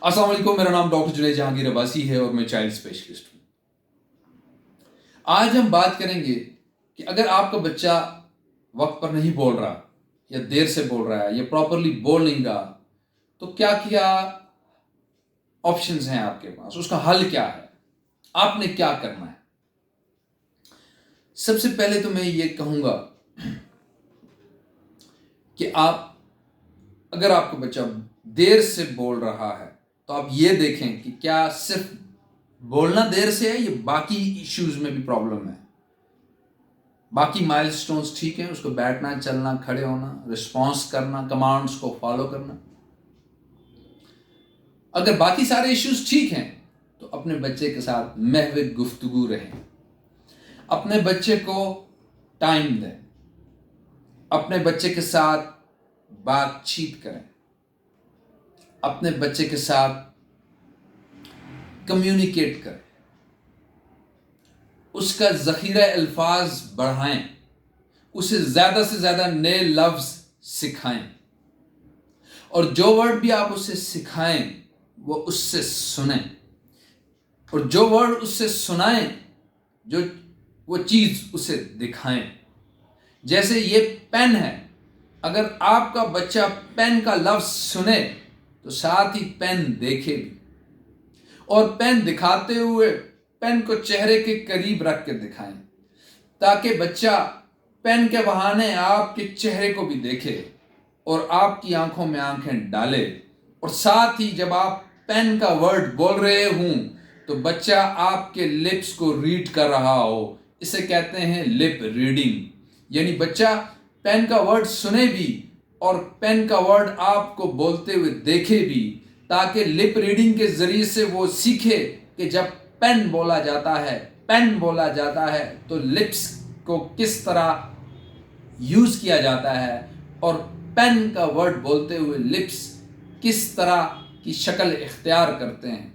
अस्सलाम वालेकुम, मेरा नाम डॉक्टर जुनैद जहांगीर अब्बासी है और मैं चाइल्ड स्पेशलिस्ट हूँ। आज हम बात करेंगे कि अगर आपका बच्चा वक्त पर नहीं बोल रहा या देर से बोल रहा है या प्रॉपरली बोल नहीं रहा, तो क्या क्या ऑप्शंस हैं आपके पास, उसका हल क्या है, आपने क्या करना है। सबसे पहले तो मैं ये कहूँगा कि अगर आपका बच्चा देर से बोल रहा है तो आप ये देखें कि क्या सिर्फ बोलना देर से है या बाकी इश्यूज में भी प्रॉब्लम है। बाकी माइलस्टोन्स ठीक हैं, उसको बैठना, चलना, खड़े होना, रिस्पॉन्स करना, कमांड्स को फॉलो करना। अगर बाकी सारे इश्यूज ठीक हैं तो अपने बच्चे के साथ महव गुफ्तगू रहें, अपने बच्चे को टाइम दें, अपने बच्चे के साथ बातचीत करें, अपने बच्चे के साथ कम्युनिकेट करें, उसका ज़ख़ीरा अल्फाज बढ़ाएं, उसे ज़्यादा से ज़्यादा नए लफ्ज़ सिखाएं और जो वर्ड भी आप उसे सिखाएं वो उससे सुनें, और जो वर्ड उससे सुनाएं, जो वो चीज़ उसे दिखाएं। जैसे ये पेन है, अगर आपका बच्चा पेन का लफ्ज़ सुने तो साथ ही पेन देखे भी, और पेन दिखाते हुए पेन को चेहरे के करीब रख के दिखाएं ताकि बच्चा पेन के बहाने आपके चेहरे को भी देखे और आपकी आंखों में आंखें डाले। और साथ ही जब आप पेन का वर्ड बोल रहे हों तो बच्चा आपके लिप्स को रीड कर रहा हो, इसे कहते हैं लिप रीडिंग। यानी बच्चा पेन का वर्ड सुने भी और पेन का वर्ड आपको बोलते हुए देखे भी, ताकि लिप रीडिंग के जरिए से वो सीखे कि जब पेन बोला जाता है तो लिप्स को किस तरह यूज किया जाता है और पेन का वर्ड बोलते हुए लिप्स किस तरह की शक्ल इख्तियार करते हैं।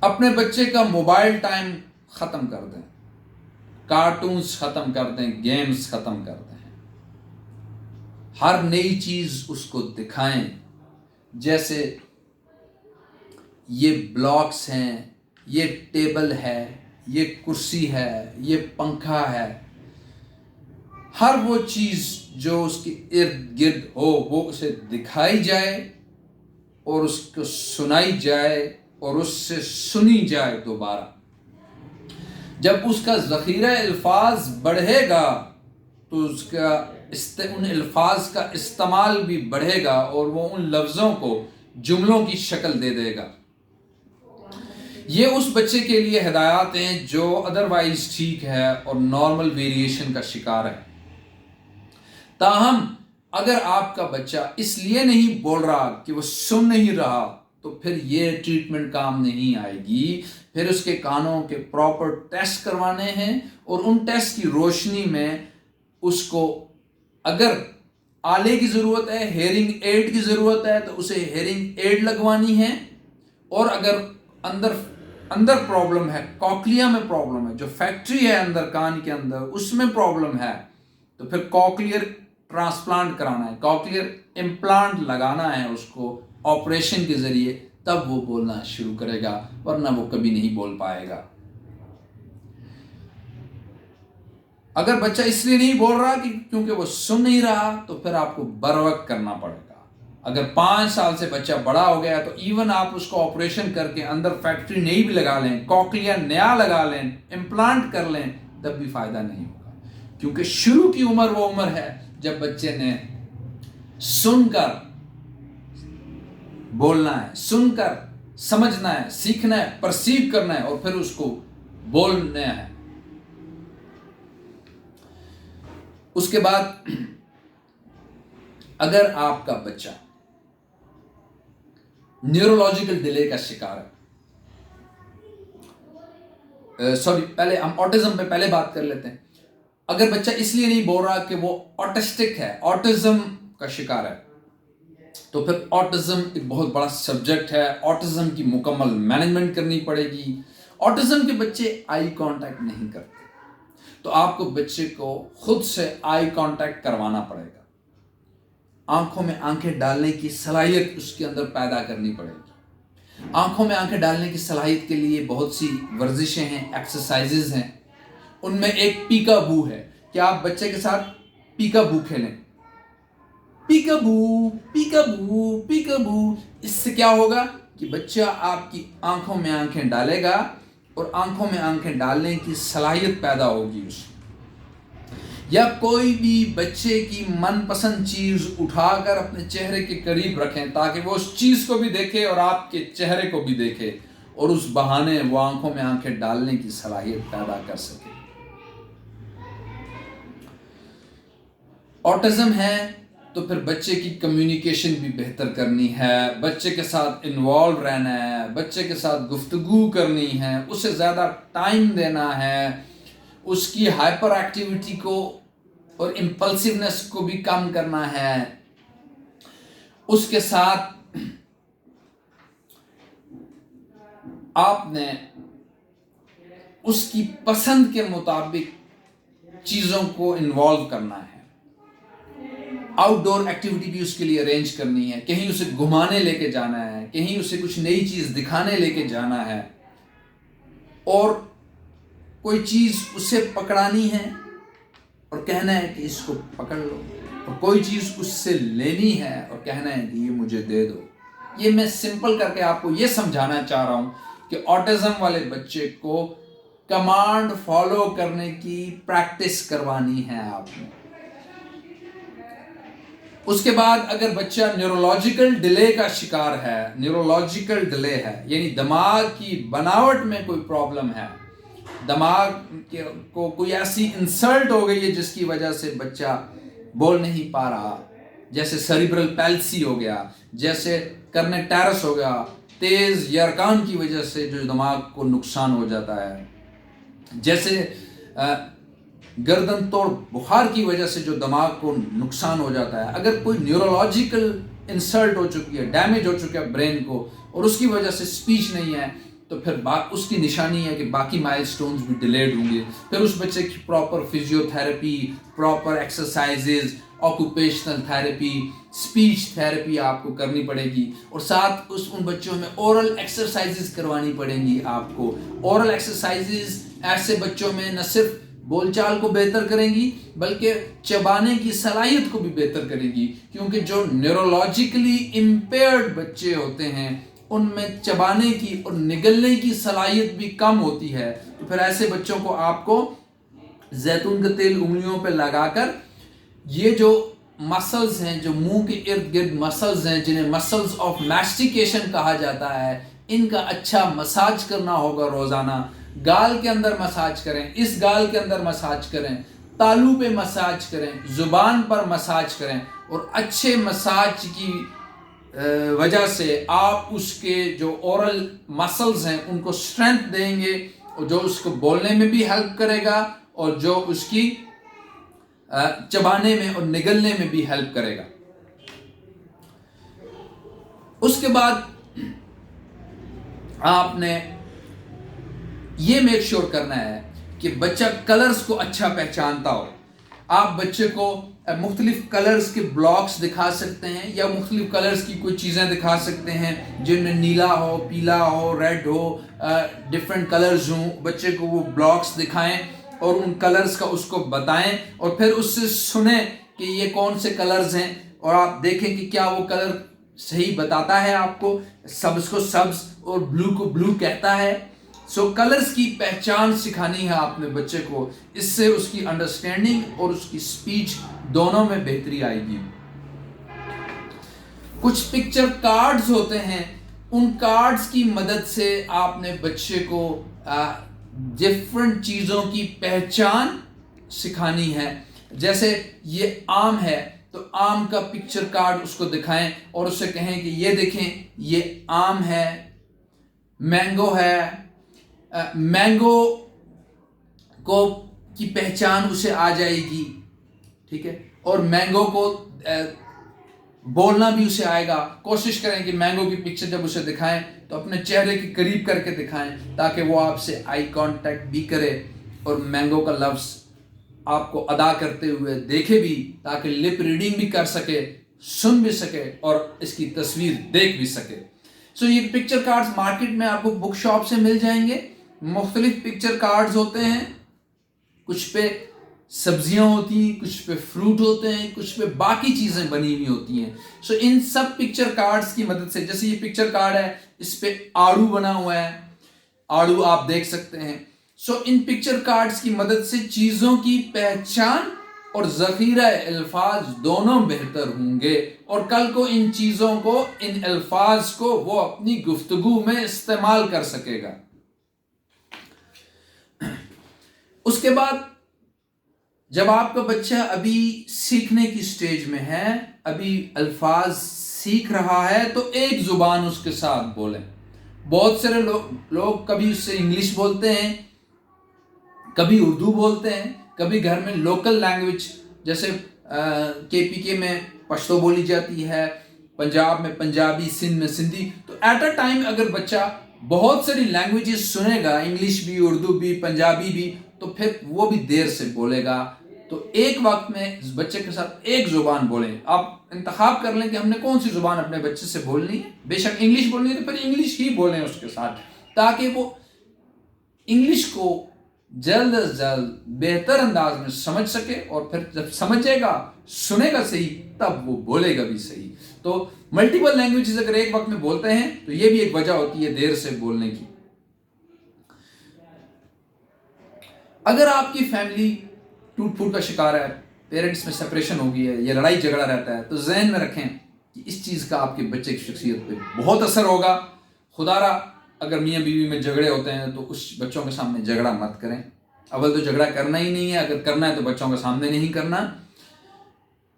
अपने बच्चे का मोबाइल टाइम ख़त्म कर दें, कार्टून्स ख़त्म कर दें, गेम्स ख़त्म कर दें, हर नई चीज़ उसको दिखाएं। जैसे ये ब्लॉक्स हैं, ये टेबल है, ये कुर्सी है, ये पंखा है, हर वो चीज़ जो उसके इर्द गिर्द हो वो उसे दिखाई जाए और उसको सुनाई जाए और उससे सुनी जाए दोबारा। जब उसका ज़ख़ीरा अल्फाज बढ़ेगा तो उसका उन अल्फाज का इस्तेमाल भी बढ़ेगा और वो उन लफ्ज़ों को जुमलों की शक्ल दे देगा। ये उस बच्चे के लिए हिदायत हैं जो अदरवाइज ठीक है और नॉर्मल वेरिएशन का शिकार है। ताहम अगर आपका बच्चा इसलिए नहीं बोल रहा कि वो सुन नहीं रहा तो फिर ये ट्रीटमेंट काम नहीं आएगी। फिर उसके कानों के प्रॉपर टेस्ट करवाने हैं और उन टेस्ट की रोशनी में उसको अगर आले की ज़रूरत है, हेयरिंग एड की ज़रूरत है तो उसे हेयरिंग एड लगवानी है। और अगर अंदर प्रॉब्लम है, कॉकलिया में प्रॉब्लम है, जो फैक्ट्री है अंदर कान के अंदर उसमें प्रॉब्लम है, तो फिर कॉकलियर ट्रांसप्लांट कराना है, कॉकलियर इम्प्लांट लगाना है उसको ऑपरेशन के ज़रिए, तब वो बोलना शुरू करेगा, वरना वो कभी नहीं बोल पाएगा। अगर बच्चा इसलिए नहीं बोल रहा कि क्योंकि वो सुन नहीं रहा तो फिर आपको बर वक्त करना पड़ेगा। अगर 5 साल से बच्चा बड़ा हो गया तो इवन आप उसको ऑपरेशन करके अंदर फैक्ट्री नई भी लगा लें, कॉकलिया नया लगा लें, इम्प्लांट कर लें, तब भी फ़ायदा नहीं होगा, क्योंकि शुरू की उम्र वो उम्र है जब बच्चे ने सुनकर बोलना है, सुनकर समझना है, सीखना है, परसीव करना है और फिर उसको बोलना है। उसके बाद अगर आपका बच्चा न्यूरोलॉजिकल डिले का शिकार है, पहले हम ऑटिज्म पे पहले बात कर लेते हैं। अगर बच्चा इसलिए नहीं बोल रहा कि वो ऑटिस्टिक है, ऑटिज्म का शिकार है, तो फिर ऑटिज्म एक बहुत बड़ा सब्जेक्ट है। ऑटिज्म की मुकम्मल मैनेजमेंट करनी पड़ेगी। ऑटिज्म के बच्चे आई कांटेक्ट नहीं करते, तो आपको बच्चे को खुद से आई कांटेक्ट करवाना पड़ेगा। آنکھوں میں آنکھیں ڈالنے کی صلاحیت اس کے اندر پیدا کرنی پڑے گی۔ آنکھوں میں آنکھیں ڈالنے کی صلاحیت کے لیے بہت سی ورزشیں ہیں، ایکسرسائزز ہیں۔ ان میں ایک پیکا بو ہے کہ آپ بچے کے ساتھ پیکا بو کھیلیں، پیکا بو پیکا بو پیکا بو۔ اس سے کیا ہوگا کہ بچہ آپ کی آنکھوں میں آنکھیں ڈالے گا اور آنکھوں میں آنکھیں ڈالنے کی صلاحیت پیدا ہوگی اس میں۔ یا کوئی بھی بچے کی من پسند چیز اٹھا کر اپنے چہرے کے قریب رکھیں تاکہ وہ اس چیز کو بھی دیکھے اور آپ کے چہرے کو بھی دیکھے، اور اس بہانے وہ آنکھوں میں آنکھیں ڈالنے کی صلاحیت پیدا کر سکے۔ آٹزم ہے تو پھر بچے کی کمیونیکیشن بھی بہتر کرنی ہے، بچے کے ساتھ انوالو رہنا ہے، بچے کے ساتھ گفتگو کرنی ہے، اسے زیادہ ٹائم دینا ہے، اس کی ہائپر ایکٹیویٹی کو اور امپلسیونیس کو بھی کم کرنا ہے، اس کے ساتھ آپ نے اس کی پسند کے مطابق چیزوں کو انوالو کرنا ہے۔ آؤٹ ڈور ایکٹیویٹی بھی اس کے لیے ارینج کرنی ہے، کہیں اسے گھمانے لے کے جانا ہے، کہیں اسے کچھ نئی چیز دکھانے لے کے جانا ہے، اور کوئی چیز اسے پکڑانی ہے اور کہنا ہے کہ اس کو پکڑ لو، اور کوئی چیز اس سے لینی ہے اور کہنا ہے کہ یہ مجھے دے دو۔ یہ میں سمپل کر کے آپ کو یہ سمجھانا چاہ رہا ہوں کہ آٹزم والے بچے کو کمانڈ فالو کرنے کی پریکٹس کروانی ہے آپ نے۔ اس کے بعد اگر بچہ نیورولوجیکل ڈیلے کا شکار ہے، نیورولوجیکل ڈیلے ہے یعنی دماغ کی بناوٹ میں کوئی پرابلم ہے، دماغ کو کوئی ایسی انسلٹ ہو گئی ہے جس کی وجہ سے بچہ بول نہیں پا رہا، جیسے سیریبرل پیلسی ہو گیا، جیسے کرنیٹیرس ہو گیا، تیز یرکان کی وجہ سے جو دماغ کو نقصان ہو جاتا ہے، جیسے گردن توڑ بخار کی وجہ سے جو دماغ کو نقصان ہو جاتا ہے، اگر کوئی نیورولوجیکل انسلٹ ہو چکی ہے، ڈیمیج ہو چکا ہے برین کو، اور اس کی وجہ سے سپیچ نہیں ہے، تو پھر اس کی نشانی ہے کہ باقی مائل سٹونز بھی ڈیلیڈ ہوں گے۔ پھر اس بچے کی proper physio therapy, proper exercises, occupational therapy, speech therapy آپ کو کرنی پڑے گی، اور ساتھ ان بچوں میں اورل ایکسرسائزز کروانی پڑیں گی آپ کو۔ اورل ایکسرسائزز ایسے بچوں میں نہ صرف بول چال کو بہتر کریں گی بلکہ چبانے کی صلاحیت کو بھی بہتر کریں گی، کیونکہ جو نیورولوجیکلی امپیئرڈ بچے ہوتے ہیں ان میں چبانے کی اور نگلنے کی صلاحیت بھی کم ہوتی ہے۔ تو پھر ایسے بچوں کو آپ کو زیتون کا تیل انگلیوں پہ لگا کر یہ جو مسلز ہیں، جو منہ کے ارد گرد مسلز ہیں جنہیں مسلز آف میسٹیکیشن کہا جاتا ہے، ان کا اچھا مساج کرنا ہوگا روزانہ۔ گال کے اندر مساج کریں، اس گال کے اندر مساج کریں، تالو پہ مساج کریں، زبان پر مساج کریں، اور اچھے مساج کی وجہ سے آپ اس کے جو اورل مسلز ہیں ان کو اسٹرینتھ دیں گے، اور جو اس کو بولنے میں بھی ہیلپ کرے گا اور جو اس کی چبانے میں اور نگلنے میں بھی ہیلپ کرے گا۔ اس کے بعد آپ نے یہ میک شور کرنا ہے کہ بچہ کلرز کو اچھا پہچانتا ہو۔ آپ بچے کو مختلف کلرز کے بلاکس دکھا سکتے ہیں یا مختلف کلرز کی کوئی چیزیں دکھا سکتے ہیں جن میں نیلا ہو، پیلا ہو، ریڈ ہو، ڈیفرنٹ کلرز ہوں۔ بچے کو وہ بلاکس دکھائیں اور ان کلرز کا اس کو بتائیں، اور پھر اس سے سنیں کہ یہ کون سے کلرز ہیں، اور آپ دیکھیں کہ کیا وہ کلر صحیح بتاتا ہے آپ کو، سبز کو سبز اور بلو کو بلو کہتا ہے۔ سو کلرز کی پہچان سکھانی ہے آپ نے بچے کو، اس سے اس کی انڈرسٹینڈنگ اور اس کی سپیچ دونوں میں بہتری آئے گی۔ کچھ پکچر کارڈز ہوتے ہیں، ان کارڈز کی مدد سے آپ نے بچے کو ڈفرنٹ چیزوں کی پہچان سکھانی ہے۔ جیسے یہ آم ہے تو آم کا پکچر کارڈ اس کو دکھائیں اور اسے کہیں کہ یہ دیکھیں یہ آم ہے، مینگو ہے، مینگو کو کی پہچان اسے آ جائے گی، ٹھیک ہے، اور مینگو کو بولنا بھی اسے آئے گا۔ کوشش کریں کہ مینگو کی پکچر جب اسے دکھائیں تو اپنے چہرے کے قریب کر کے دکھائیں تاکہ وہ آپ سے آئی کانٹیکٹ بھی کرے اور مینگو کا لفظ آپ کو ادا کرتے ہوئے دیکھے بھی، تاکہ لپ ریڈنگ بھی کر سکے، सुन भी सके और इसकी तस्वीर देख भी सके। सो ये पिक्चर कार्ड्स मार्केट में आपको बुक शॉप से मिल जाएंगे। मुख्तलिफ पिक्चर कार्ड्स होते हैं, कुछ पे सब्जियां होती हैं, कुछ पे फ्रूट होते हैं, कुछ पे बाकी चीजें बनी हुई होती हैं। सो इन सब पिक्चर कार्ड्स की मदद से, जैसे ये पिक्चर कार्ड है, इस पे आड़ू बना हुआ है, आड़ू आप देख सकते हैं। सो इन पिक्चर कार्ड्स की मदद से चीजों की पहचान और ज़ख़ीरा अल्फाज दोनों बेहतर होंगे, और कल को इन चीज़ों को, इन अल्फाज को वो अपनी गुफ्तगू में इस्तेमाल कर सकेगा। उसके बाद जब आपका बच्चा अभी सीखने की स्टेज में है, अभी अल्फाज सीख रहा है, तो एक ज़ुबान उसके साथ बोलें। बहुत सारे लोग कभी उससे इंग्लिश बोलते हैं, कभी उर्दू बोलते हैं, कभी घर में लोकल लैंग्वेज, जैसे KPK में पश्तो बोली जाती है, पंजाब में पंजाबी, सिंध में सिंधी। तो एट अ टाइम अगर बच्चा बहुत सारी लैंग्वेजेस सुनेगा, इंग्लिश भी, उर्दू भी, पंजाबी भी, तो फिर वो भी देर से बोलेगा। तो एक वक्त में इस बच्चे के साथ एक ज़ुबान बोलें। आप इंतखाब कर लें कि हमने कौन सी ज़ुबान अपने बच्चे से बोलनी है। बेशक इंग्लिश बोलनी है तो फिर इंग्लिश ही बोलें उसके साथ, ताकि वो इंग्लिश को जल्द अज जल्द बेहतर अंदाज में समझ सके, और फिर जब समझेगा, सुनेगा सही, तब वो बोलेगा भी सही। तो मल्टीपल लैंग्वेजेस अगर एक वक्त में बोलते हैं तो ये भी एक वजह होती है देर से बोलने की। अगर आपकी फैमिली टूट फूट का शिकार है, पेरेंट्स में सेपरेशन हो गई है या लड़ाई झगड़ा रहता है, तो ज़हन में रखें कि इस चीज़ का आपके बच्चे की शख्सियत पे बहुत असर होगा। खुदारा अगर मियाँ बीवी में झगड़े होते हैं तो उस बच्चों के सामने झगड़ा मत करें। अव्वल तो झगड़ा करना ही नहीं है, अगर करना है तो बच्चों के सामने नहीं करना।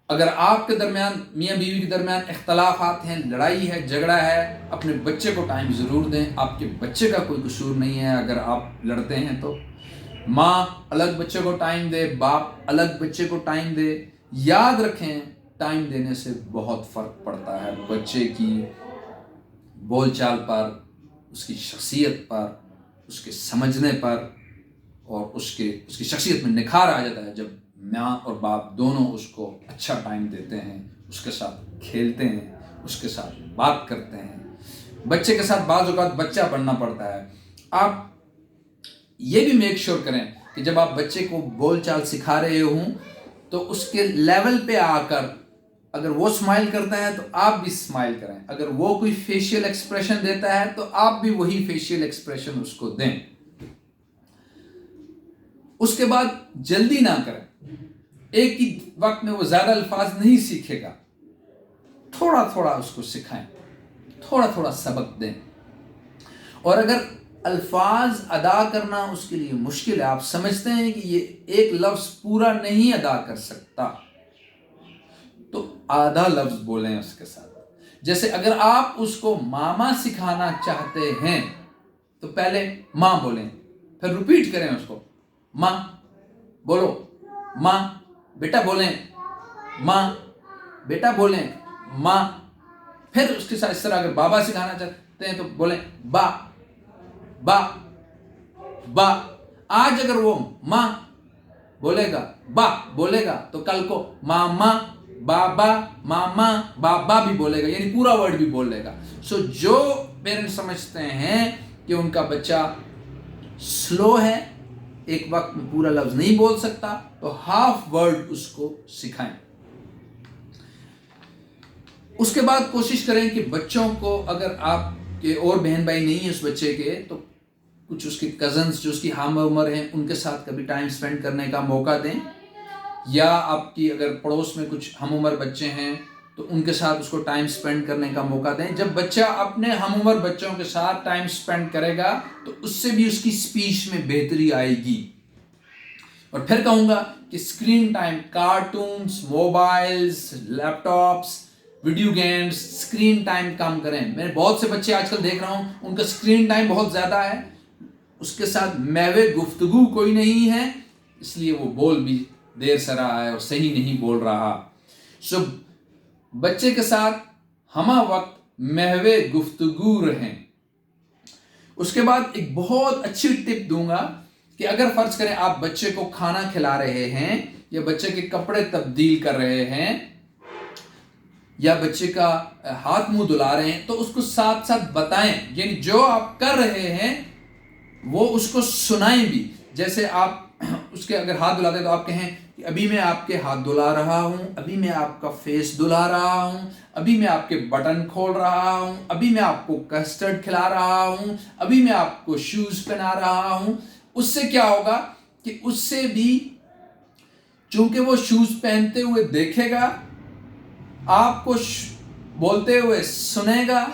अगर आपके दरमियान, मियाँ बीवी के दरमियान इख्तलाफात हैं, लड़ाई है, झगड़ा है, अपने बच्चे को टाइम ज़रूर दें। आपके बच्चे का कोई कसूर नहीं है अगर आप लड़ते हैं तो। माँ अलग बच्चे को टाइम दे, बाप अलग बच्चे को टाइम दे। याद रखें, टाइम देने से बहुत फ़र्क पड़ता है बच्चे की बोलचाल पर, उसकी शख्सियत पर, उसके समझने पर, और उसकी शख्सियत में निखार आ जाता है जब माँ और बाप दोनों उसको अच्छा टाइम देते हैं, उसके साथ खेलते हैं, उसके साथ बात करते हैं। बच्चे के साथ बाज़ औक़ात बच्चा बनना पड़ता है। आप ये भी मेक श्योर करें कि जब आप बच्चे को बोलचाल सिखा रहे हों तो उसके लेवल पे आकर अगर वो स्माइल करता है तो आप भी स्माइल करें, अगर वो कोई फेशियल एक्सप्रेशन देता है तो आप भी वही फेशियल एक्सप्रेशन उसको दें। उसके बाद जल्दी ना करें, एक ही वक्त में वो ज़्यादा अल्फाज नहीं सीखेगा, थोड़ा थोड़ा उसको सिखाएं, थोड़ा थोड़ा सबक दें। और अगर अल्फाज अदा करना उसके लिए मुश्किल है, आप समझते हैं कि ये एक लफ्ज़ पूरा नहीं अदा कर सकता, तो आधा लफ्ज़ बोलें उसके साथ। जैसे अगर आप उसको मामा सिखाना चाहते हैं तो पहले माँ बोलें, फिर रिपीट करें उसको, माँ बोलो, माँ बेटा बोलें, माँ बेटा बोलें, माँ। फिर उसके साथ इस तरह अगर बाबा सिखाना चाहते हैं तो बोलें बा बा बा। आज अगर वो माँ बोलेगा, बा बोलेगा, तो कल को मामा, बाबा, मामा, बाबा भी बोलेगा, यानी पूरा वर्ड भी बोल लेगा। सो जो पेरेंट्स समझते हैं कि उनका बच्चा स्लो है, एक वक्त में पूरा लफ्ज नहीं बोल सकता, तो हाफ वर्ड उसको सिखाएं। उसके बाद कोशिश करें कि बच्चों को, अगर आपके और बहन भाई नहीं है उस बच्चे के, तो कुछ उसके कज़न्स जो उसकी हम उम्र हैं उनके साथ कभी टाइम स्पेंड करने का मौका दें, या आपकी अगर पड़ोस में कुछ हम उम्र बच्चे हैं तो उनके साथ उसको टाइम स्पेंड करने का मौका दें। जब बच्चा अपने हम उम्र बच्चों के साथ टाइम स्पेंड करेगा तो उससे भी उसकी स्पीच में बेहतरी आएगी। और फिर कहूँगा कि screen time, cartoons, mobiles, laptops, video games, screen time कम करें। मैं बहुत से बच्चे आजकल देख रहा हूँ उनका स्क्रीन टाइम बहुत ज़्यादा है, उसके साथ महवे गुफ्तगू कोई नहीं है, इसलिए वो बोल भी देर से रहा है और सही नहीं बोल रहा। सो बच्चे के साथ हमा वक्त महवे गुफ्तगू रहें। उसके बाद एक बहुत अच्छी टिप दूंगा कि अगर फर्ज करें आप बच्चे को खाना खिला रहे हैं या बच्चे के कपड़े तब्दील कर रहे हैं, یا بچے کا ہاتھ منہ دھلا رہے ہیں تو اس کو ساتھ ساتھ بتائیں، یعنی جو آپ کر رہے ہیں وہ اس کو سنائیں بھی. جیسے آپ اس کے اگر ہاتھ دھلاتے ہیں تو آپ کہیں کہ ابھی میں آپ کے ہاتھ دھلا رہا ہوں، ابھی میں آپ کا فیس دھلا رہا ہوں، ابھی میں آپ کے بٹن کھول رہا ہوں، ابھی میں آپ کو کسٹرڈ کھلا رہا ہوں، ابھی میں آپ کو شوز پہنا رہا ہوں. اس سے کیا ہوگا کہ اس سے بھی چونکہ وہ شوز پہنتے ہوئے دیکھے گا، آپ کو بولتے ہوئے سنے گا،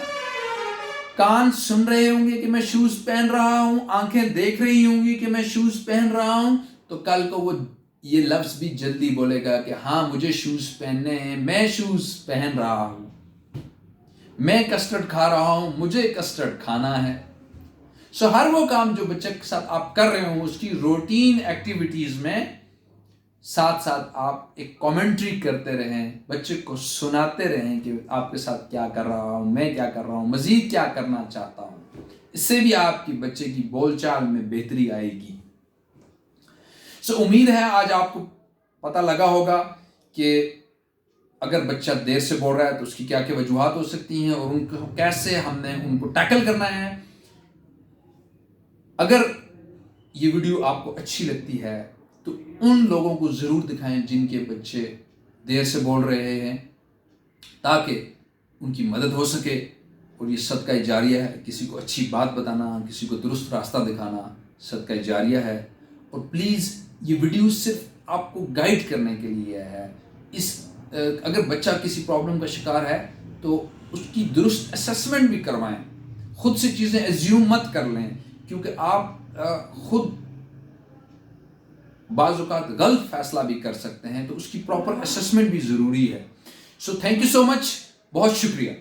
کان سن رہے ہوں گے کہ میں شوز پہن رہا ہوں، آنکھیں دیکھ رہی ہوں گی کہ میں شوز پہن رہا ہوں، تو کل کو وہ یہ لفظ بھی جلدی بولے گا کہ ہاں مجھے شوز پہننے ہیں، میں شوز پہن رہا ہوں، میں کسٹرڈ کھا رہا ہوں، مجھے کسٹرڈ کھانا ہے. سو ہر وہ کام جو بچے کے ساتھ آپ کر رہے ہوں اس کی روٹین ایکٹیویٹیز میں ساتھ ساتھ آپ ایک کامنٹری کرتے رہیں، بچے کو سناتے رہیں کہ آپ کے ساتھ کیا کر رہا ہوں، میں کیا کر رہا ہوں، مزید کیا کرنا چاہتا ہوں. اس سے بھی آپ کی بچے کی بول چال میں بہتری آئے گی. سو امید ہے آج آپ کو پتہ لگا ہوگا کہ اگر بچہ دیر سے بول رہا ہے تو اس کی کیا کیا وجوہات ہو سکتی ہیں اور ان کو کیسے ہم نے ان کو ٹیکل کرنا ہے. اگر یہ ویڈیو آپ کو اچھی لگتی ہے تو ان لوگوں کو ضرور دکھائیں جن کے بچے دیر سے بول رہے ہیں، تاکہ ان کی مدد ہو سکے. اور یہ صدقہ جاریہ ہے، کسی کو اچھی بات بتانا، کسی کو درست راستہ دکھانا صدقہ جاریہ ہے. اور پلیز یہ ویڈیو صرف آپ کو گائیڈ کرنے کے لیے ہے. اگر بچہ کسی پرابلم کا شکار ہے تو اس کی درست اسیسمنٹ بھی کروائیں. خود سے چیزیں ایزیوم مت کر لیں، کیونکہ آپ خود بعض اوقات غلط فیصلہ بھی کر سکتے ہیں، تو اس کی پراپر اسیسمنٹ بھی ضروری ہے. سو تھینک یو سو مچ، بہت شکریہ.